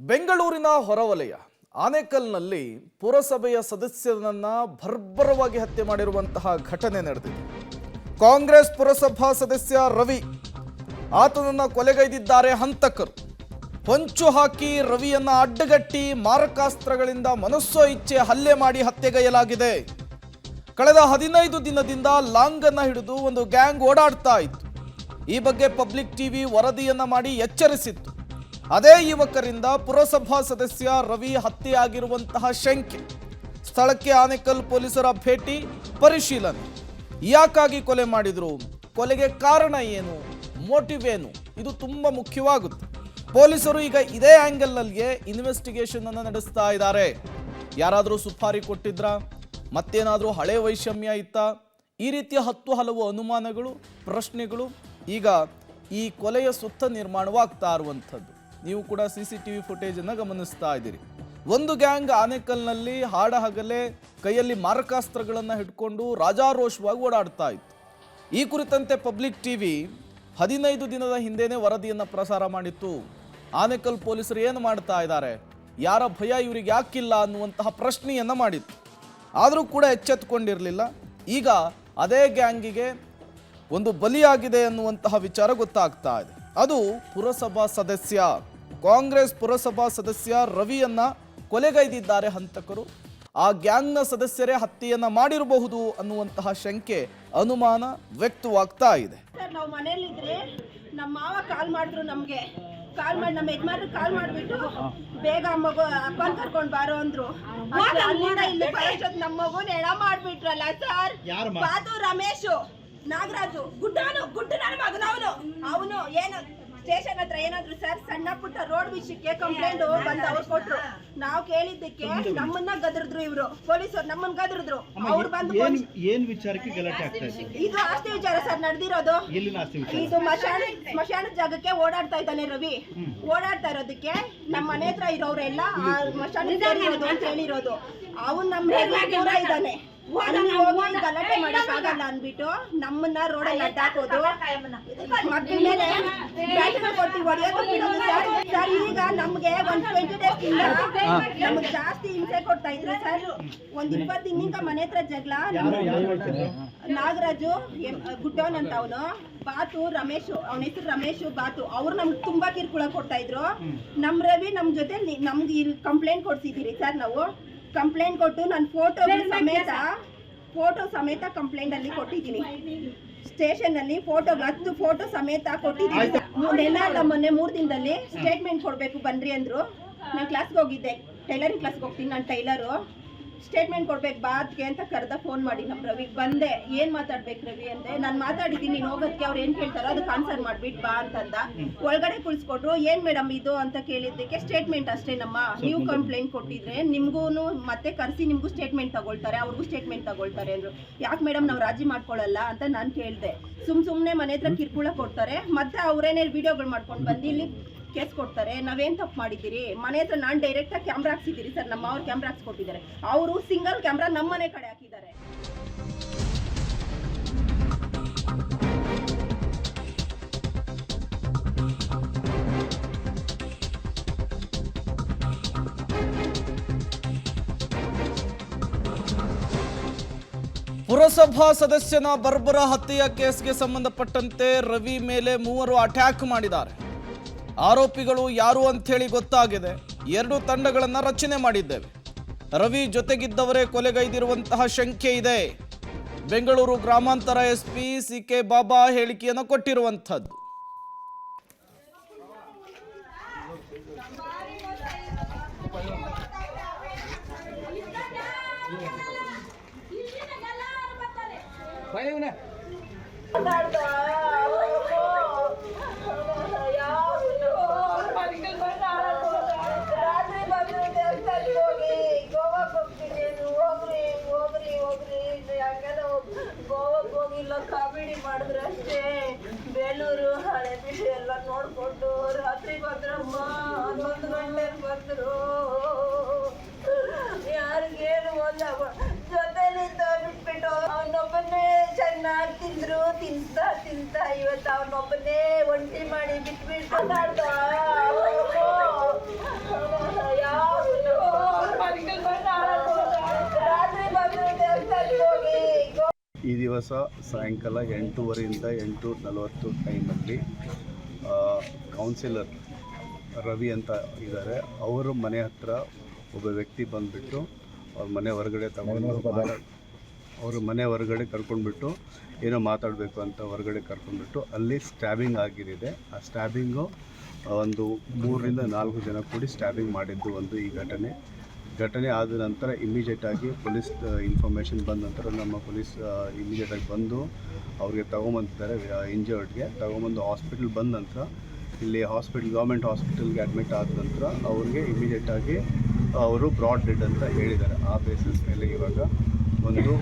ಬೆಂಗಳೂರಿನ ಹೊರವಲಯ ಆನೇಕಲ್ನಲ್ಲಿ ಪುರಸಭೆಯ ಸದಸ್ಯರನ್ನ ಭರ್ಬರವಾಗಿ ಹತ್ಯೆ ಮಾಡಿರುವಂತಹ ಘಟನೆ ನಡೆದಿದೆ. ಕಾಂಗ್ರೆಸ್ ಪುರಸಭಾ ಸದಸ್ಯ ರವಿ ಆತನನ್ನ ಕೊಲೆಗೈದಿದ್ದಾರೆ ಹಂತಕರು. ಹೊಂಚು ಹಾಕಿ ರವಿಯನ್ನ ಅಡ್ಡಗಟ್ಟಿ ಮಾರಕಾಸ್ತ್ರಗಳಿಂದ ಮನಸ್ಸೋ ಇಚ್ಛೆ ಹಲ್ಲೆ ಮಾಡಿ ಹತ್ಯೆಗೈಯಲಾಗಿದೆ. ಕಳೆದ 15 ದಿನದಿಂದ ಲಾಂಗನ್ನ ಹಿಡಿದು ಒಂದು ಗ್ಯಾಂಗ್ ಓಡಾಡ್ತಾ ಇತ್ತು. ಈ ಬಗ್ಗೆ ಪಬ್ಲಿಕ್ ಟಿವಿ ವರದಿಯನ್ನ ಮಾಡಿ ಎಚ್ಚರಿಸಿತ್ತು. ಅದೇ ಯುವಕರಿಂದ ಪುರಸಭಾ ಸದಸ್ಯ ರವಿ ಹತ್ಯೆಯಾಗಿರುವಂತಹ ಶಂಕೆ. ಸ್ಥಳಕ್ಕೆ ಆನೇಕಲ್ ಪೊಲೀಸರ ಭೇಟಿ, ಪರಿಶೀಲನೆ. ಯಾಕಾಗಿ ಕೊಲೆ ಮಾಡಿದ್ರು, ಕೊಲೆಗೆ ಕಾರಣ ಏನು, ಮೋಟಿವ್ ಏನು, ಇದು ತುಂಬಾ ಮುಖ್ಯವಾಗುತ್ತೆ. ಪೊಲೀಸರು ಈಗ ಇದೇ ಆಂಗಲ್ನಲ್ಲಿಯೇ ಇನ್ವೆಸ್ಟಿಗೇಷನ್ ಅನ್ನು ನಡೆಸ್ತಾ ಇದ್ದಾರೆ. ಯಾರಾದರೂ ಸುಪಾರಿ ಕೊಟ್ಟಿದ್ರಾ, ಮತ್ತೇನಾದರೂ ಹಳೆ ವೈಷಮ್ಯ ಇತ್ತಾ, ಈ ರೀತಿಯ ಹಲವು ಅನುಮಾನಗಳು, ಪ್ರಶ್ನೆಗಳು ಈಗ ಈ ಕೊಲೆಯ ಸುತ್ತ ನಿರ್ಮಾಣವಾಗ್ತಾ ಇರುವಂಥದ್ದು. ನೀವು ಕೂಡ CCTV ಫುಟೇಜನ್ನು ಗಮನಿಸ್ತಾ ಇದ್ದೀರಿ. ಒಂದು ಗ್ಯಾಂಗ್ ಆನೇಕಲ್ನಲ್ಲಿ ಹಾಡ ಹಗಲೇ ಕೈಯಲ್ಲಿ ಮಾರಕಾಸ್ತ್ರಗಳನ್ನು ಹಿಡ್ಕೊಂಡು ರಾಜಾರೋಷವಾಗಿ ಓಡಾಡ್ತಾ ಇತ್ತು. ಈ ಕುರಿತಂತೆ ಪಬ್ಲಿಕ್ ಟಿವಿ 15 ದಿನದ ಹಿಂದೆನೇ ವರದಿಯನ್ನು ಪ್ರಸಾರ ಮಾಡಿತ್ತು. ಆನೇಕಲ್ ಪೊಲೀಸರು ಏನು ಮಾಡ್ತಾ ಇದ್ದಾರೆ, ಯಾರ ಭಯ ಇವರಿಗೆ ಯಾಕಿಲ್ಲ ಅನ್ನುವಂತಹ ಪ್ರಶ್ನೆಯನ್ನು ಮಾಡಿತ್ತು. ಆದರೂ ಕೂಡ ಎಚ್ಚೆತ್ತುಕೊಂಡಿರಲಿಲ್ಲ. ಈಗ ಅದೇ ಗ್ಯಾಂಗಿಗೆ ಒಂದು ಬಲಿಯಾಗಿದೆ ಅನ್ನುವಂತಹ ವಿಚಾರ ಗೊತ್ತಾಗ್ತಾ ಇದೆ. ಅದು ಪುರಸಭಾ ಸದಸ್ಯ, ಕಾಂಗ್ರೆಸ್ ಪುರಸಭಾ ಸದಸ್ಯ ರವಿಯನ್ನ ಕೊಲೆಗೈದಿದ್ದಾರೆ ಹಂತಕರು. ಆ ಗ್ಯಾಂಗ್ನ ಸದಸ್ಯರೇ ಹತ್ಯೆಯನ್ನ ಮಾಡಿರಬಹುದು ಅನ್ನುವಂತಹ ಶಂಕೆ, ಅನುಮಾನ ವ್ಯಕ್ತವಾಗ್ತಾ ಇದೆ. ನಾವು ಮನೆಯಲ್ಲಿದ್ರೆ ನಮ್ಮ ಮಾವ ಕಾಲ್ ಮಾಡಿದ್ರು, ನಮ್ಗೆ ಕಾಲ್ ಮಾಡಿ ನಮ್ಮ ಯಜಮಾನ್ರು ಕಾಲ್ ಮಾಡಿಬಿಟ್ಟು ಬೇಗ ಮಗು ಅಪ್ಪನ ಕರ್ಕೊಂಡು ಬಾರೋ ಅಂದ್ರು. ಅಲ್ಲಿಂದ ಇಲ್ಲಿ ಬರೋಷ್ಟೊತ್ತು ನಮ್ಮ ಮಗುನ ಎಡ ಮಾಡ್ಬಿಟ್ರಲ್ಲ ಸರ್. ಬಾದು ರಮೇಶು, ನಾಗರಾಜು, ಗುಡ್ಡ ನನ್ನ ಮಗನವನು. ಅವನು ಏನು ಸ್ಟೇಷನ್ ಹತ್ರ ಏನಾದ್ರು ಸರ್ ಸಣ್ಣ ಪುಟ್ಟ ರೋಡ್ ವಿಷಯಕ್ಕೆ ಕಂಪ್ಲೇಂಟ್ ಬಂದು ಅವ್ರು ಕೊಟ್ರು. ನಾವು ಕೇಳಿದ್ದಕ್ಕೆ ನಮ್ಮನ್ನ ಗದರಿದ್ರು, ಇವರು ಪೊಲೀಸರು ನಮ್ಮನ್ನ ಗದರಿದ್ರು. ಅವ್ರು ಬಂದು ಏನ್ ವಿಚಾರಕ್ಕೆ ಗಲಾಟೆ ಆಗ್ತಾ ಇದೆ? ಇದು ಆಸ್ತಿ ವಿಚಾರ ಸರ್ ನಡೆದಿರೋದು. ಇದು ಸ್ಮಶಾನದ ಜಾಗಕ್ಕೆ ಓಡಾಡ್ತಾ ಇದ್ದಾನೆ ರವಿ. ಓಡಾಡ್ತಾ ಇರೋದಕ್ಕೆ ನಮ್ಮ ಮನೆ ಹತ್ರ ಇರೋರೆಲ್ಲ ಸ್ಮಶಾನ ಅಂತ ಹೇಳಿರೋದು. ಅವ್ನು ನಮ್ಮ ದೂರ ಇದ್ದಾನೆ. ಗಲಾಟೆ ಮಾಡಕ್ ಆಗಲ್ಲ ಅನ್ಬಿಟ್ಟು ನಮ್ಮನ್ನ ರೋಡಲ್ಲಿ ಅಡ್ಡಾಕೋದು, ಮಕ್ಕಳ ಮೇಲೆ ಬ್ಯಾಟಿನ ಕೊಟ್ಟು ಹೊಡೆಯೋದು ಬಿಡೋದು ಸರ್. ಈಗ ನಮ್ಗೆ ಒಂದ್ 20 days ಇಂದ ನಮ್ಗೆ ಜಾಸ್ತಿ ಹಿಂಸೆ ಕೊಡ್ತಾ ಇದ್ರು ಸರ್. ಒಂದ್ 20 ದಿನದಿಂದ ಮನೆ ಹತ್ರ ಜಗಳ. ನಾಗರಾಜು ಗುಡ್ಡವನ್ ಅಂತ ಅವನು, ಬಾತು ರಮೇಶ್, ಅವನ ಹೆಸರು ರಮೇಶ್ ಬಾತು, ಅವ್ರು ನಮ್ಗೆ ತುಂಬಾ ಕಿರುಕುಳ ಕೊಡ್ತಾ ಇದ್ರು. ನಮ್ ರವಿ ನಮ್ ಜೊತೆ ನಮ್ಗೆ ಕಂಪ್ಲೇಂಟ್ ಕೊಡ್ಸಿದೀರಿ ಸರ್. ನಾವು ಕಂಪ್ಲೇಂಟ್ ಕೊಟ್ಟು ನಾನು ಫೋಟೋ ಸಮೇತ ಕಂಪ್ಲೇಂಟ್ ಅಲ್ಲಿ ಕೊಟ್ಟಿದ್ದೀನಿ. ಸ್ಟೇಷನ್ ಅಲ್ಲಿ 10 ಫೋಟೋ ಸಮೇತ ಕೊಟ್ಟಿದ್ದೀನಿ. ಮೊನ್ನೆ 3 ದಿನದಲ್ಲಿ ಸ್ಟೇಟ್ಮೆಂಟ್ ಕೊಡ್ಬೇಕು ಬನ್ರಿ ಅಂದ್ರು. ನಾನು ಕ್ಲಾಸ್ಗೆ ಹೋಗಿದ್ದೆ, ಟೈಲರಿಂಗ್ ಕ್ಲಾಸ್ಗೆ ಹೋಗ್ತೀನಿ ನಾನು ಟೈಲರು. ಸ್ಟೇಟ್ಮೆಂಟ್ ಕೊಡ್ಬೇಕು ಬಾದ್ಗೆ ಅಂತ ಕರೆದ ಫೋನ್ ಮಾಡಿ ನಮ್ಮ ರವಿಗೆ. ಬಂದೆ, ಏನ್ ಮಾತಾಡ್ಬೇಕು ರವಿ ಅಂದೆ. ನಾನು ಮಾತಾಡಿದ್ದೀನಿ, ನೀನು ಹೋಗೋದಕ್ಕೆ ಅವ್ರು ಏನ್ ಕೇಳ್ತಾರೋ ಅದಕ್ಕೆ ಆನ್ಸರ್ ಮಾಡ್ಬಿಟ್ಟು ಬಾ ಅಂತಂದ. ಒಳಗಡೆ ಕುಳಿಸ್ಕೊಟ್ರು. ಏನ್ ಮೇಡಮ್ ಇದು ಅಂತ ಕೇಳಿದ್ದಕ್ಕೆ ಸ್ಟೇಟ್ಮೆಂಟ್ ಅಷ್ಟೇ ನಮ್ಮ, ನೀವು ಕಂಪ್ಲೇಂಟ್ ಕೊಟ್ಟಿದ್ರೆ ನಿಮ್ಗೂ ಮತ್ತೆ ಕರೆಸಿ ನಿಮ್ಗೂ ಸ್ಟೇಟ್ಮೆಂಟ್ ತಗೊಳ್ತಾರೆ, ಅವ್ರಿಗೂ ಸ್ಟೇಟ್ಮೆಂಟ್ ತಗೊಳ್ತಾರೆ ಅಂದ್ರು. ಯಾಕೆ ಮೇಡಮ್ ನಾವು ರಾಜಿ ಮಾಡ್ಕೊಳ್ಳಲ್ಲ ಅಂತ ನಾನು ಕೇಳಿದೆ. ಸುಮ್ಮನೆ ಮನೆ ಹತ್ರ ಕಿರುಕುಳ ಕೊಡ್ತಾರೆ, ಮತ್ತೆ ಅವರೇನೇ ವಿಡಿಯೋಗಳು ಮಾಡ್ಕೊಂಡು ಬಂದು ಇಲ್ಲಿ ಕೇಸ್ ಕೊಡ್ತಾರೆ. ನಾವೇನ್ ತಪ್ಪು ಮಾಡಿದ್ದೀರಿ? ಮನೆ ಹತ್ರ ನಾನು ಡೈರೆಕ್ಟ್ ಆಗಿ ಕ್ಯಾಮ್ರಾ ಹಾಕ್ಸಿದ್ದೀರಿ ಸರ್. ನಮ್ಮ ಅವ್ರು ಕ್ಯಾಮ್ರಾ ಹಾಕ್ಸ್ಕೊಟ್ಟಿದ್ದಾರೆ, ಅವರು ಸಿಂಗಲ್ ಕ್ಯಾಮ್ರಾ ನಮ್ಮನೆ ಕಡೆ ಹಾಕಿದ್ದಾರೆ. ಪುರಸಭಾ ಸದಸ್ಯನ ಬರ್ಬರ ಹತ್ಯೆಯ ಕೇಸ್ಗೆ ಸಂಬಂಧಪಟ್ಟಂತೆ ರವಿ ಮೇಲೆ 3 ಅಟ್ಯಾಕ್ ಮಾಡಿದ್ದಾರೆ. ಆರೋಪಿಗಳು ಯಾರು ಅಂಥೇಳಿ ಗೊತ್ತಾಗಿದೆ. 2 ತಂಡಗಳನ್ನು ರಚನೆ ಮಾಡಿದ್ದೇವೆ. ರವಿ ಜೊತೆಗಿದ್ದವರೇ ಕೊಲೆಗೈದಿರುವಂತಹ ಶಂಕೆ ಇದೆ. ಬೆಂಗಳೂರು ಗ್ರಾಮಾಂತರ SP CK ಬಾಬಾ ಹೇಳಿಕೆಯನ್ನು ಕೊಟ್ಟಿರುವಂಥದ್ದು. ಕಾಮಿಡಿ ಮಾಡಿದ್ರೆ ಅಷ್ಟೇ. ಬೇಲೂರು ಹಳೆಬೀಡು ಎಲ್ಲ ನೋಡ್ಕೊಂಡು ರಾತ್ರಿ ಬಂದ್ರಮ್ಮ, 11 ಗಂಟೆಗೆ ಬಂದ್ರು. ಯಾರಿಗೇನು ಒಂದ ಜೊತೆಲಿ ಬಿಟ್ಬಿಟ್ಟು ಅವನೊಬ್ಬನೇ ಚೆನ್ನಾಗಿ ತಿಂತಾ ಇವತ್ತು ಅವನೊಬ್ಬನೇ ಒಂಟಿ ಮಾಡಿ ಬಿಟ್ಬಿಟ್ಟು ಮಾತಾಡ್ದ. ಈ ದಿವಸ ಸಾಯಂಕಾಲ 8:30 8:40 ಟೈಮಲ್ಲಿ ಕೌನ್ಸಿಲರ್ ರವಿ ಅಂತ ಇದ್ದಾರೆ, ಅವರ ಮನೆ ಹತ್ರ ಒಬ್ಬ ವ್ಯಕ್ತಿ ಬಂದುಬಿಟ್ಟು ಅವ್ರ ಮನೆ ಹೊರಗಡೆ ಅವ್ರ ಮನೆ ಹೊರಗಡೆ ಕರ್ಕೊಂಡ್ಬಿಟ್ಟು ಏನೋ ಮಾತಾಡಬೇಕು ಅಂತ ಹೊರಗಡೆ ಕರ್ಕೊಂಡ್ಬಿಟ್ಟು ಅಲ್ಲಿ ಸ್ಟ್ಯಾಬಿಂಗ್ ಆಗಿರಿದೆ. ಆ ಸ್ಟ್ಯಾಬಿಂಗು ಒಂದು 3 ರಿಂದ 4 ಜನ ಕೂಡಿ ಸ್ಟ್ಯಾಬಿಂಗ್ ಮಾಡಿದ್ದು ಒಂದು ಈ ಘಟನೆ ಆದ ನಂತರ ಇಮಿಡಿಯೇಟಾಗಿ ಪೊಲೀಸ್ ಇನ್ಫಾರ್ಮೇಷನ್ ಬಂದ ನಂತರ ನಮ್ಮ ಪೊಲೀಸ್ ಇಮಿಡಿಯೇಟಾಗಿ ಬಂದು ಅವ್ರಿಗೆ ತೊಗೊಂಬಂದಿದ್ದಾರೆ. ಇಂಜರ್ಡ್ಗೆ ತೊಗೊಂಬಂದು ಹಾಸ್ಪಿಟಲ್ ಬಂದ ನಂತರ ಇಲ್ಲಿ ಗೌರ್ಮೆಂಟ್ ಹಾಸ್ಪಿಟಲ್ಗೆ ಅಡ್ಮಿಟ್ ಆದ ನಂತರ ಅವ್ರಿಗೆ ಇಮಿಡಿಯೇಟಾಗಿ ಅವರು ಬ್ರಾಡ್ ಡೆಡ್ ಅಂತ ಹೇಳಿದ್ದಾರೆ. ಆ ಬೇಸಿಸ್ ಮೇಲೆ ಇವಾಗ ಒಂದು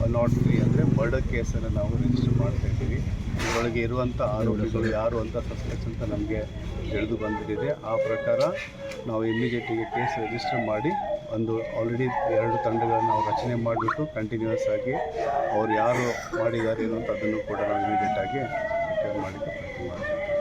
103 ಅಂದರೆ ಮರ್ಡರ್ ಕೇಸನ್ನು ನಾವು ರಿಜಿಸ್ಟರ್ ಮಾಡ್ತಾ ಇದ್ದೀವಿ. ಇದರೊಳಗೆ ಇರುವಂಥ ಆರೋಪಿಗಳು ಯಾರು ಅಂತ ಸಸ್ಪೆಕ್ಟ್ಸ್ ಅಂತ ನಮಗೆ ತಿಳಿದು ಬಂದಿದೆ. ಆ ಪ್ರಕಾರ ನಾವು ಇಮಿಡಿಯೇಟಿಗೆ ಕೇಸ್ ರಿಜಿಸ್ಟರ್ ಮಾಡಿ ಒಂದು ಆಲ್ರೆಡಿ 2 ತಂಡಗಳನ್ನು ನಾವು ರಚನೆ ಮಾಡಿಬಿಟ್ಟು ಕಂಟಿನ್ಯೂಸ್ ಆಗಿ ಅವ್ರು ಯಾರು ಮಾಡಿದ್ದಾರೆ ಅನ್ನೋಂಥದ್ದನ್ನು ಕೂಡ ನಾವು ಇಮಿಡಿಯೇಟಾಗಿ ಮಾಡಿ ಪ್ರಯತ್ನ ಮಾಡ್ತೀವಿ.